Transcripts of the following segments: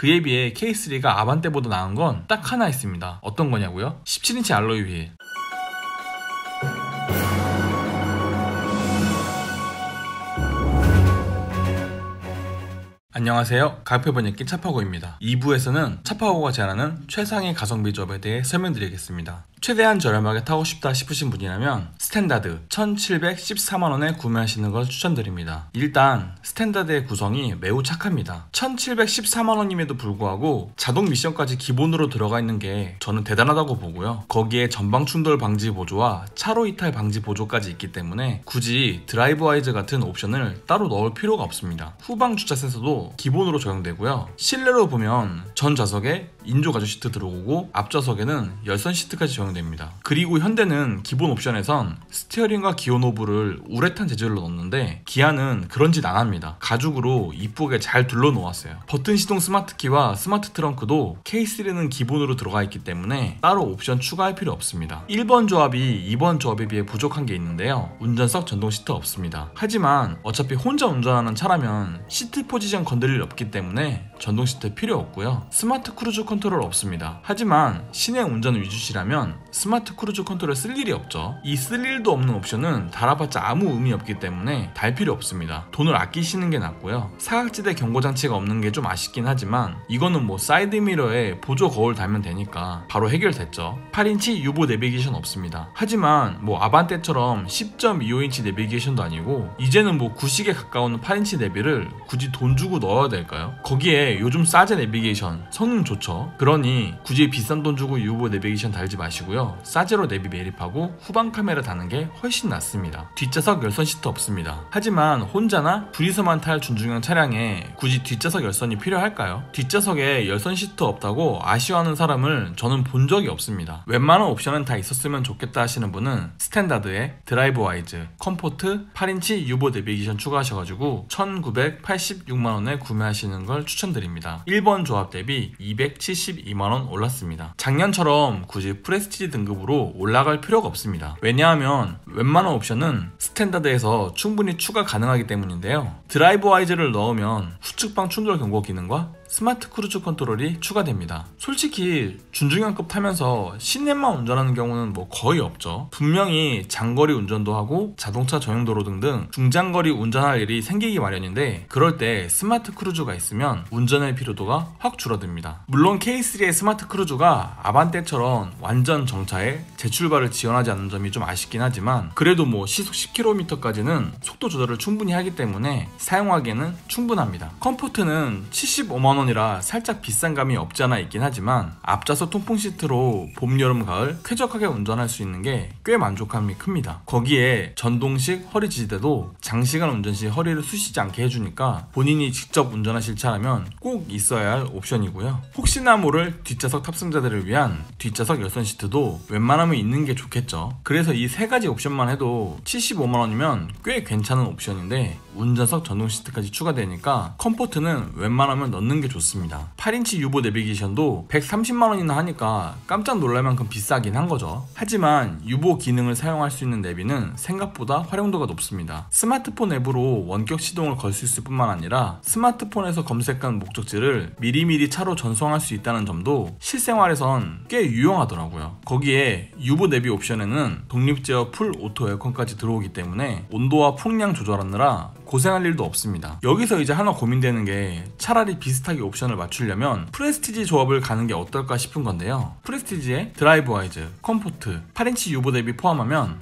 그에 비해 K3가 아반떼보다 나은 건 딱 하나 있습니다. 어떤 거냐고요? 17인치 알로이 휠. 안녕하세요. 가격표번역기 차파고입니다. 2부에서는 차파고가 제안하는 최상의 가성비 조합에 대해 설명드리겠습니다. 최대한 저렴하게 타고 싶다 싶으신 분이라면 스탠다드 1714만원에 구매하시는 걸 추천드립니다. 일단 스탠다드의 구성이 매우 착합니다. 1714만원임에도 불구하고 자동 미션까지 기본으로 들어가 있는 게 저는 대단하다고 보고요. 거기에 전방 충돌 방지 보조와 차로 이탈 방지 보조까지 있기 때문에 굳이 드라이브 와이즈 같은 옵션을 따로 넣을 필요가 없습니다. 후방 주차 센서도 기본으로 적용되고요. 실내로 보면 전 좌석에 인조 가죽 시트 들어오고 앞좌석에는 열선 시트까지 적용됩니다. 그리고 현대는 기본 옵션에선 스티어링과 기어 노브를 우레탄 재질로 넣었는데 기아는 그런 짓 안 합니다. 가죽으로 이쁘게 잘 둘러 놓았어요. 버튼 시동 스마트키와 스마트 트렁크도 K3는 기본으로 들어가 있기 때문에 따로 옵션 추가할 필요 없습니다. 1번 조합이 2번 조합에 비해 부족한 게 있는데요. 운전석 전동 시트 없습니다. 하지만 어차피 혼자 운전하는 차라면 시트 포지션 건드릴 일 없기 때문에 전동 시트 필요 없고요. 스마트 크루즈 컨트롤 없습니다. 하지만 시내 운전 위주시라면 스마트 크루즈 컨트롤 쓸 일이 없죠. 이 쓸 일도 없는 옵션은 달아봤자 아무 의미 없기 때문에 달 필요 없습니다. 돈을 아끼시는 게 낫고요. 사각지대 경고장치가 없는 게 좀 아쉽긴 하지만 이거는 뭐 사이드미러에 보조 거울 달면 되니까 바로 해결됐죠. 8인치 유보 내비게이션 없습니다. 하지만 뭐 아반떼처럼 10.25인치 내비게이션도 아니고 이제는 뭐 구식에 가까운 8인치 내비를 굳이 돈 주고 넣어야 될까요? 거기에 요즘 싸제 내비게이션 성능 좋죠. 그러니 굳이 비싼 돈 주고 유보 내비게이션 달지 마시고요. 싸제로 내비 매립하고 후방 카메라 다는 게 훨씬 낫습니다. 뒷좌석 열선 시트 없습니다. 하지만 혼자나 둘이서만 탈 준중형 차량에 굳이 뒷좌석 열선이 필요할까요? 뒷좌석에 열선 시트 없다고 아쉬워하는 사람을 저는 본 적이 없습니다. 웬만한 옵션은 다 있었으면 좋겠다 하시는 분은 스탠다드에 드라이브 와이즈, 컴포트, 8인치 유보 내비게이션 추가하셔가지고 1986만원에 구매하시는 걸 추천드립니다. 1번 조합 대비 272만원 올랐습니다. 작년처럼 굳이 프레스티지 등급으로 올라갈 필요가 없습니다. 왜냐하면 웬만한 옵션은 스탠다드에서 충분히 추가 가능하기 때문인데요. 드라이브 와이즈를 넣으면 후측방 충돌 경고 기능과 스마트 크루즈 컨트롤이 추가됩니다. 솔직히 준중형급 타면서 시내만 운전하는 경우는 뭐 거의 없죠. 분명히 장거리 운전도 하고 자동차 전용도로 등등 중장거리 운전할 일이 생기기 마련인데 그럴 때 스마트 크루즈가 있으면 운전의 피로도가 확 줄어듭니다. 물론 K3의 스마트 크루즈가 아반떼처럼 완전 정차에 재출발을 지원하지 않는 점이 좀 아쉽긴 하지만 그래도 뭐 시속 10km까지는 속도 조절을 충분히 하기 때문에 사용하기에는 충분합니다. 컴포트는 75만원 이라 살짝 비싼 감이 없지 않아 있긴 하지만 앞좌석 통풍 시트로 봄, 여름, 가을 쾌적하게 운전할 수 있는 게 꽤 만족감이 큽니다. 거기에 전동식 허리 지지대도 장시간 운전 시 허리를 쑤시지 않게 해주니까 본인이 직접 운전하실 차라면 꼭 있어야 할 옵션이고요. 혹시나 모를 뒷좌석 탑승자들을 위한 뒷좌석 열선 시트도 웬만하면 있는 게 좋겠죠. 그래서 이 세 가지 옵션만 해도 75만원이면 꽤 괜찮은 옵션인데 운전석 전동 시트까지 추가되니까 컴포트는 웬만하면 넣는 게 좋습니다. 8인치 유보 내비게이션도 130만원이나 하니까 깜짝 놀랄 만큼 비싸긴 한 거죠. 하지만 유보 기능을 사용할 수 있는 내비는 생각보다 활용도가 높습니다. 스마트폰 앱으로 원격 시동을 걸 수 있을 뿐만 아니라 스마트폰에서 검색한 목적지를 미리미리 차로 전송할 수 있다는 점도 실생활에선 꽤 유용하더라고요. 거기에 유보 내비 옵션에는 독립 제어 풀 오토 에어컨까지 들어오기 때문에 온도와 풍량 조절하느라 고생할 일도 없습니다. 여기서 이제 하나 고민되는 게 차라리 비슷하게 옵션을 맞추려면 프레스티지 조합을 가는 게 어떨까 싶은 건데요. 프레스티지에 드라이브 와이즈, 컴포트, 8인치 유보 대비 포함하면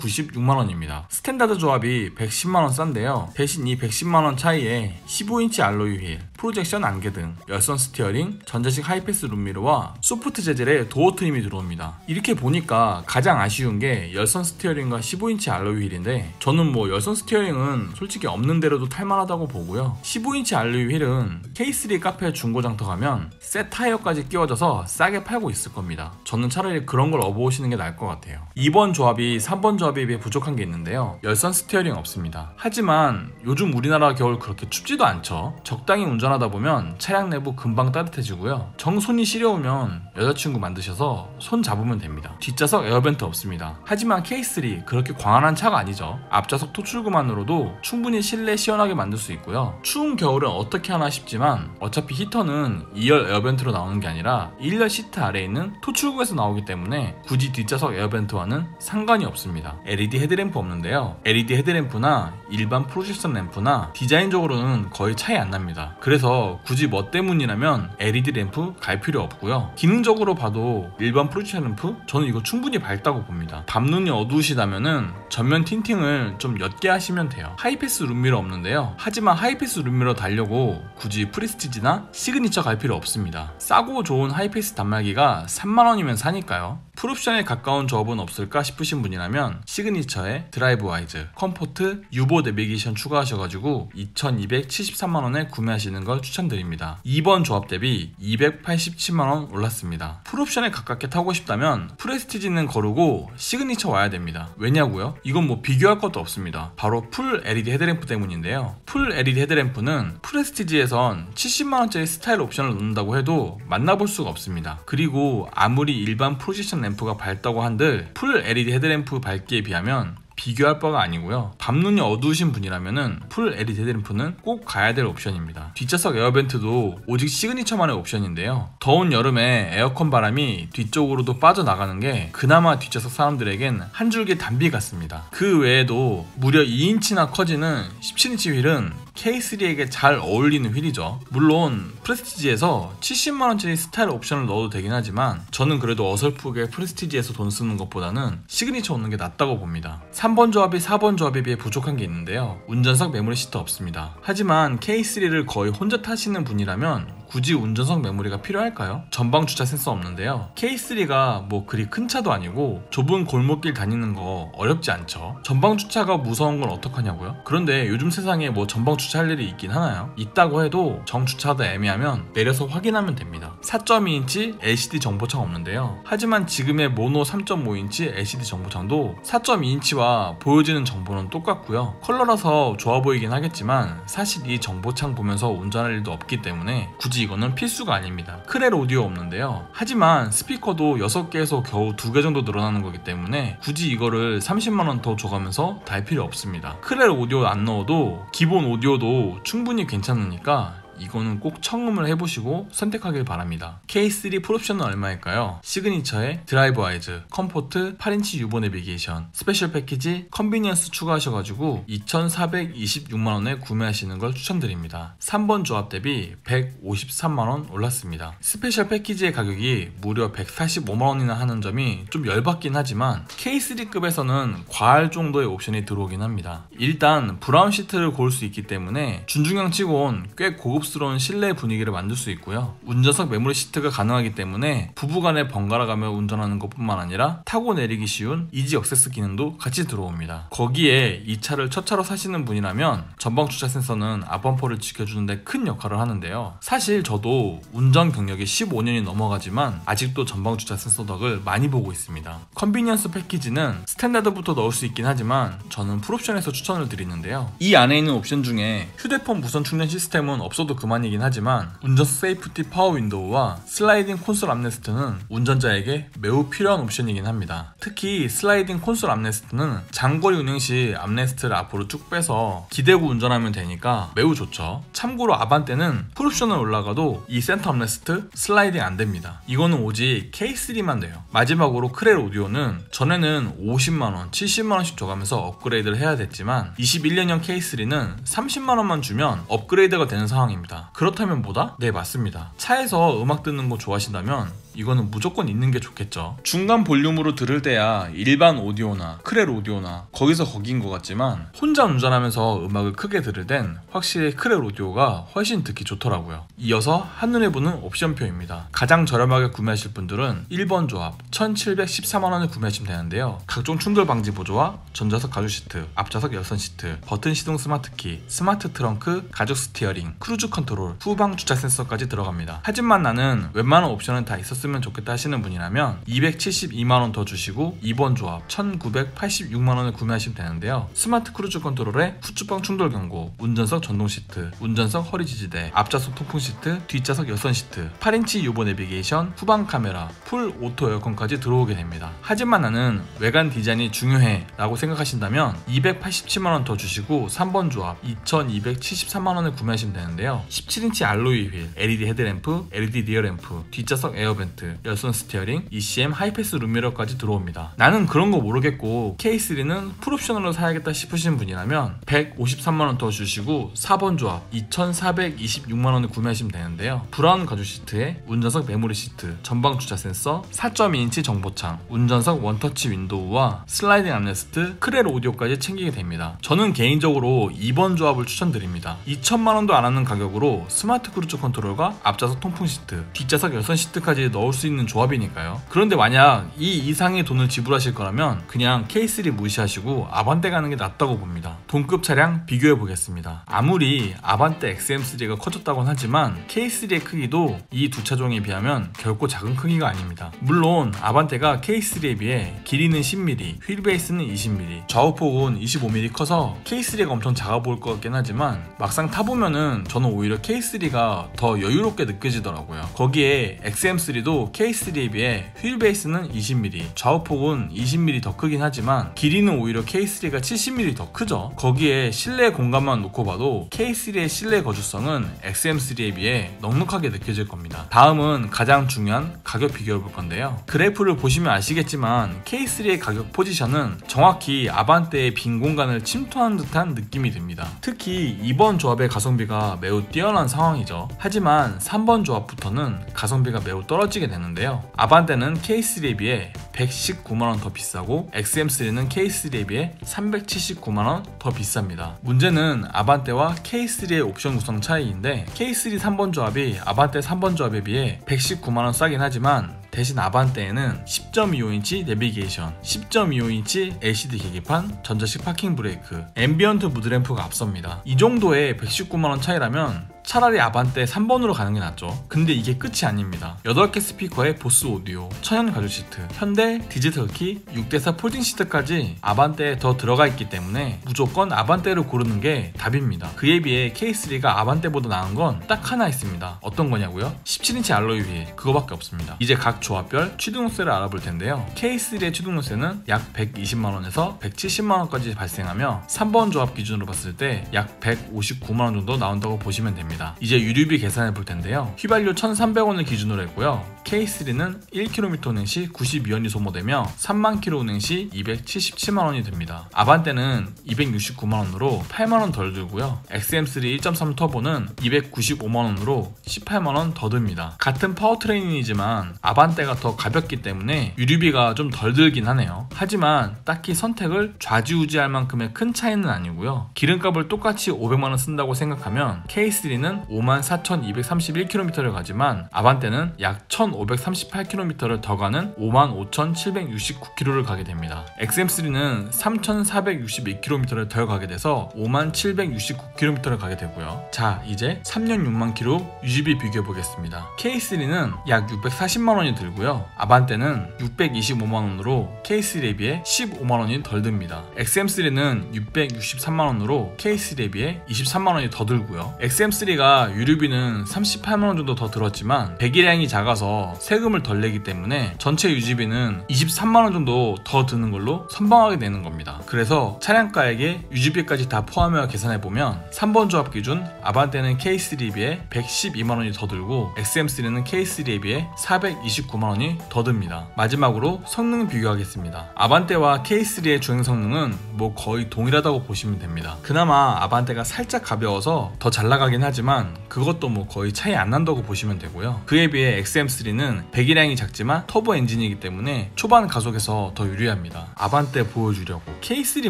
2,096만원입니다. 스탠다드 조합이 110만원 싼데요. 대신 이 110만원 차이에 15인치 알로이 휠, 프로젝션 안개등, 열선 스티어링, 전자식 하이패스 룸미러와 소프트 재질의 도어 트림이 들어옵니다. 이렇게 보니까 가장 아쉬운 게 열선 스티어링과 15인치 알로이 휠인데 저는 뭐 열선 스티어링은 솔직히 없는 대로도 탈만하다고 보고요. 15인치 알로이 휠은 K3 카페 중고장터 가면 새 타이어까지 끼워져서 싸게 팔고 있을 겁니다. 저는 차라리 그런 걸 업어오시는 게 나을 것 같아요. 2번 조합이 3번 조합에 비해 부족한 게 있는데요. 열선 스티어링 없습니다. 하지만 요즘 우리나라 겨울 그렇게 춥지도 않죠. 적당히 운전 운전하다 보면 차량 내부 금방 따뜻해지고요. 정손이 시려우면 여자친구 만드셔서 손 잡으면 됩니다. 뒷좌석 에어벤트 없습니다. 하지만 K3 그렇게 광활한 차가 아니죠. 앞좌석 토출구만으로도 충분히 실내 시원하게 만들 수 있고요. 추운 겨울은 어떻게 하나 싶지만 어차피 히터는 2열 에어벤트로 나오는 게 아니라 1열 시트 아래에 있는 토출구에서 나오기 때문에 굳이 뒷좌석 에어벤트와는 상관이 없습니다. LED 헤드램프 없는데요. LED 헤드램프나 일반 프로젝션 램프나 디자인적으로는 거의 차이 안 납니다. 그래서 굳이 뭐 때문이라면 LED 램프 갈 필요 없고요. 기능적으로 봐도 일반 프로젝션 램프 저는 이거 충분히 밝다고 봅니다. 밤눈이 어두우시다면은 전면 틴팅을 좀 옅게 하시면 돼요. 하이패스 룸미러 없는데요. 하지만 하이패스 룸미러 달려고 굳이 프레스티지나 시그니처 갈 필요 없습니다. 싸고 좋은 하이패스 단말기가 3만원이면 사니까요. 풀옵션에 가까운 조합은 없을까 싶으신 분이라면 시그니처에 드라이브 와이즈, 컴포트, 유보 내비게이션 추가하셔가지고 2273만원에 구매하시는 걸 추천드립니다. 2번 조합 대비 287만원 올랐습니다. 풀옵션에 가깝게 타고 싶다면 프레스티지는 거르고 시그니처 와야 됩니다. 왜냐고요? 이건 뭐 비교할 것도 없습니다. 바로 풀 LED 헤드램프 때문인데요. 풀 LED 헤드램프는 프레스티지에선 70만원짜리 스타일 옵션을 넣는다고 해도 만나볼 수가 없습니다. 그리고 아무리 일반 프로젝션 램프가 밝다고 한들 풀 LED 헤드램프 밝기에 비하면 비교할 바가 아니고요. 밤눈이 어두우신 분이라면은 풀 LED 헤드램프는 꼭 가야 될 옵션입니다. 뒷좌석 에어벤트도 오직 시그니처만의 옵션인데요. 더운 여름에 에어컨 바람이 뒤쪽으로도 빠져나가는 게 그나마 뒷좌석 사람들에겐 한 줄기 담비 같습니다. 그 외에도 무려 2인치나 커지는 17인치 휠은 K3에게 잘 어울리는 휠이죠. 물론 프레스티지에서 70만원짜리 스타일 옵션을 넣어도 되긴 하지만 저는 그래도 어설프게 프레스티지에서 돈 쓰는 것보다는 시그니처 얻는 게 낫다고 봅니다. 3번 조합이 4번 조합에 비해 부족한 게 있는데요. 운전석 메모리 시트 없습니다. 하지만 K3를 거의 혼자 타시는 분이라면 굳이 운전석 메모리가 필요할까요? 전방 주차 센서 없는데요. K3가 뭐 그리 큰 차도 아니고 좁은 골목길 다니는 거 어렵지 않죠. 전방 주차가 무서운 건 어떡하냐고요? 그런데 요즘 세상에 뭐 전방 주차할 일이 있긴 하나요? 있다고 해도 정주차하다 애매하면 내려서 확인하면 됩니다. 4.2인치 LCD 정보창 없는데요. 하지만 지금의 모노 3.5인치 LCD 정보창도 4.2인치와 보여지는 정보는 똑같고요. 컬러라서 좋아 보이긴 하겠지만 사실 이 정보창 보면서 운전할 일도 없기 때문에 굳이 이거는 필수가 아닙니다. 크렐 오디오 없는데요. 하지만 스피커도 6개에서 겨우 2개 정도 늘어나는 거기 때문에 굳이 이거를 30만원 더 줘가면서 달 필요 없습니다. 크렐 오디오 안 넣어도 기본 오디오도 충분히 괜찮으니까 이거는 꼭 청음을 해보시고 선택하길 바랍니다. K3 풀옵션은 얼마일까요? 시그니처에 드라이브 와이즈, 컴포트, 8인치 유보 내비게이션, 스페셜 패키지, 컨비니언스 추가하셔가지고 2426만원에 구매하시는 걸 추천드립니다. 3번 조합 대비 153만원 올랐습니다. 스페셜 패키지의 가격이 무려 145만원이나 하는 점이 좀 열받긴 하지만 K3급에서는 과할 정도의 옵션이 들어오긴 합니다. 일단 브라운 시트를 고를 수 있기 때문에 준중형 치곤 꽤 고급스러운 실내 분위기를 만들 수 있고요. 운전석 메모리 시트가 가능하기 때문에 부부간에 번갈아가며 운전하는 것뿐만 아니라 타고 내리기 쉬운 이지 액세스 기능도 같이 들어옵니다. 거기에 이 차를 첫 차로 사시는 분이라면 전방 주차 센서는 앞범퍼를 지켜주는데 큰 역할을 하는데요. 사실 저도 운전 경력이 15년이 넘어가지만 아직도 전방 주차 센서 덕을 많이 보고 있습니다. 컨비니언스 패키지는 스탠다드부터 넣을 수 있긴 하지만 저는 풀옵션에서 추천을 드리는데요. 이 안에 있는 옵션 중에 휴대폰 무선 충전 시스템은 없어도 그만이긴 하지만 운전석 세이프티 파워 윈도우와 슬라이딩 콘솔 암레스트는 운전자에게 매우 필요한 옵션이긴 합니다. 특히 슬라이딩 콘솔 암레스트는 장거리 운행 시 암레스트를 앞으로 쭉 빼서 기대고 운전하면 되니까 매우 좋죠. 참고로 아반떼는 풀옵션을 올라가도 이 센터 암레스트 슬라이딩 안 됩니다. 이거는 오직 K3만 돼요. 마지막으로 크렐 오디오는 전에는 50만원, 70만원씩 줘가면서 업그레이드를 해야 됐지만 21년형 K3는 30만원만 주면 업그레이드가 되는 상황입니다. 그렇다면 뭐다? 네, 맞습니다. 차에서 음악 듣는 거 좋아하신다면 이거는 무조건 있는 게 좋겠죠. 중간 볼륨으로 들을 때야 일반 오디오나 크렐 오디오나 거기서 거긴 것 같지만 혼자 운전하면서 음악을 크게 들을 땐 확실히 크렐 오디오가 훨씬 듣기 좋더라고요. 이어서 한눈에 보는 옵션표입니다. 가장 저렴하게 구매하실 분들은 1번 조합 1714만원을 구매하시면 되는데요. 각종 충돌 방지 보조와 전자석 가죽 시트, 앞좌석 열선 시트, 버튼 시동 스마트키, 스마트 트렁크, 가죽 스티어링, 크루즈 컨트롤, 후방 주차 센서까지 들어갑니다. 하지만 나는 웬만한 옵션은 다 있었으면 좋겠다 하시는 분이라면 272만원 더 주시고 2번 조합 1986만원을 구매하시면 되는데요. 스마트 크루즈 컨트롤에 후추방 충돌 경고, 운전석 전동 시트, 운전석 허리 지지대, 앞좌석 통풍 시트, 뒷좌석 여선 시트, 8인치 유보 내비게이션, 후방 카메라, 풀 오토 에어컨까지 들어오게 됩니다. 하지만 나는 외관 디자인이 중요해 라고 생각하신다면 287만원 더 주시고 3번 조합 2273만원을 구매하시면 되는데요. 17인치 알로이 휠, LED 헤드램프, LED 리어램프, 뒷좌석 에어벤트, 열선 스티어링, ECM 하이패스 룸미러까지 들어옵니다. 나는 그런 거 모르겠고 K3는 풀옵션으로 사야겠다 싶으신 분이라면 153만원 더 주시고 4번 조합 2426만원을 구매하시면 되는데요. 브라운 가죽 시트에 운전석 메모리 시트, 전방 주차 센서, 4.2인치 정보창, 운전석 원터치 윈도우와 슬라이딩 암레스트, 크렐 오디오까지 챙기게 됩니다. 저는 개인적으로 2번 조합을 추천드립니다. 2천만원도 안 하는 가격으로 스마트 크루즈 컨트롤과 앞좌석 통풍 시트, 뒷좌석 열선 시트까지 넣을 수 있는 조합이니까요. 그런데 만약 이 이상의 돈을 지불하실 거라면 그냥 K3 무시하시고 아반떼 가는 게 낫다고 봅니다. 동급 차량 비교해 보겠습니다. 아무리 아반떼 XM3가 커졌다곤 하지만 K3의 크기도 이 두 차종에 비하면 결코 작은 크기가 아닙니다. 물론 아반떼가 K3에 비해 길이는 10mm, 휠베이스는 20mm, 좌우폭은 25mm 커서 K3가 엄청 작아 보일 것 같긴 하지만 막상 타보면은 저는 오히려 K3가 더 여유롭게 느껴지더라고요. 거기에 XM3도 K3에 비해 휠베이스는 20mm, 좌우폭은 20mm 더 크긴 하지만 길이는 오히려 K3가 70mm 더 크죠. 거기에 실내 공간만 놓고 봐도 K3의 실내 거주성은 XM3에 비해 넉넉하게 느껴질 겁니다. 다음은 가장 중요한 가격 비교해 볼 건데요. 그래프를 보시면 아시겠지만 K3의 가격 포지션은 정확히 아반떼의 빈 공간을 침투하는 듯한 느낌이 듭니다. 특히 2번 조합의 가성비가 매우 뛰어난 상황이죠. 하지만 3번 조합부터는 가성비가 매우 떨어지게 되는데요. 아반떼는 K3에 비해 119만원 더 비싸고 XM3는 K3에 비해 379만원 더 비쌉니다. 문제는 아반떼와 K3의 옵션 구성 차이인데 K3 3번 조합이 아반떼 3번 조합에 비해 119만원 싸긴 하지만 대신 아반떼에는 10.25인치 내비게이션, 10.25인치 LCD 계기판, 전자식 파킹 브레이크, 앰비언트 무드램프가 앞섭니다. 이 정도의 119만원 차이라면 차라리 아반떼 3번으로 가는 게 낫죠. 근데 이게 끝이 아닙니다. 8개 스피커에 보스 오디오, 천연 가죽 시트, 현대 디지털 키, 6대4 폴딩 시트까지 아반떼에 더 들어가 있기 때문에 무조건 아반떼를 고르는 게 답입니다. 그에 비해 K3가 아반떼보다 나은 건 딱 하나 있습니다. 어떤 거냐고요? 17인치 알로이 휠, 그거밖에 없습니다. 이제 각 조합별 취등록세를 알아볼 텐데요. K3의 취등록세는 약 120만원에서 170만원까지 발생하며 3번 조합 기준으로 봤을 때 약 159만원 정도 나온다고 보시면 됩니다. 이제 유류비 계산해 볼 텐데요. 휘발유 1,300원을 기준으로 했고요. K3는 1km 운행 시 92원이 소모되며 3만 km 운행 시 277만원이 듭니다. 아반떼는 269만원으로 8만원 덜 들고요. XM3 1.3 터보는 295만원으로 18만원 더 듭니다. 같은 파워트레인이지만 아반떼가 더 가볍기 때문에 유류비가 좀 덜 들긴 하네요. 하지만 딱히 선택을 좌지우지할 만큼의 큰 차이는 아니고요. 기름값을 똑같이 500만원 쓴다고 생각하면 K3는 54,231km를 가지만 아반떼는 약 1,538km를 더 가는 55,769km를 가게 됩니다. XM3는 3,462km를 더 가게 돼서 5769km를 가게 되고요. 자, 이제 3년 6만 km 유지비 비교해 보겠습니다. K3는 약 640만원이 들고요. 아반떼는 625만원으로 K3에 비해 15만원이 덜 듭니다. XM3는 663만원으로 K3에 비해 23만원이 더 들고요. XM3가 유류비는 38만원 정도 더 들었지만 배기량이 작아서 세금을 덜 내기 때문에 전체 유지비는 23만원 정도 더 드는 걸로 선방하게 되는 겁니다. 그래서 차량가액에 유지비까지 다 포함해 계산해보면 3번 조합 기준 아반떼는 K3에 비해 112만원이 더 들고 XM3는 K3에 비해 429만원이 더 듭니다. 마지막으로 성능 비교하겠습니다. 아반떼와 K3의 주행 성능은 뭐 거의 동일하다고 보시면 됩니다. 그나마 아반떼가 살짝 가벼워서 더 잘 나가긴 하지만 그것도 뭐 거의 차이 안 난다고 보시면 되고요. 그에 비해 XM3는 배기량이 작지만 터보 엔진이기 때문에 초반 가속에서 더 유리합니다. 아반떼 보여주려고 K3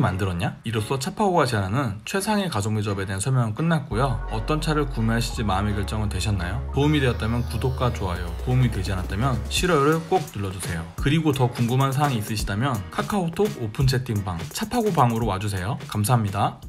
만들었냐? 이로써 차파고가 제안하는 최상의 가성비 조합에 대한 설명은 끝났고요. 어떤 차를 구매하실지 마음의 결정은 되셨나요? 도움이 되었다면 구독과 좋아요, 도움이 되지 않았다면 싫어요를 꼭 눌러주세요. 그리고 더 궁금한 사항이 있으시다면 카카오톡 오픈 채팅방 차파고 방으로 와주세요. 감사합니다.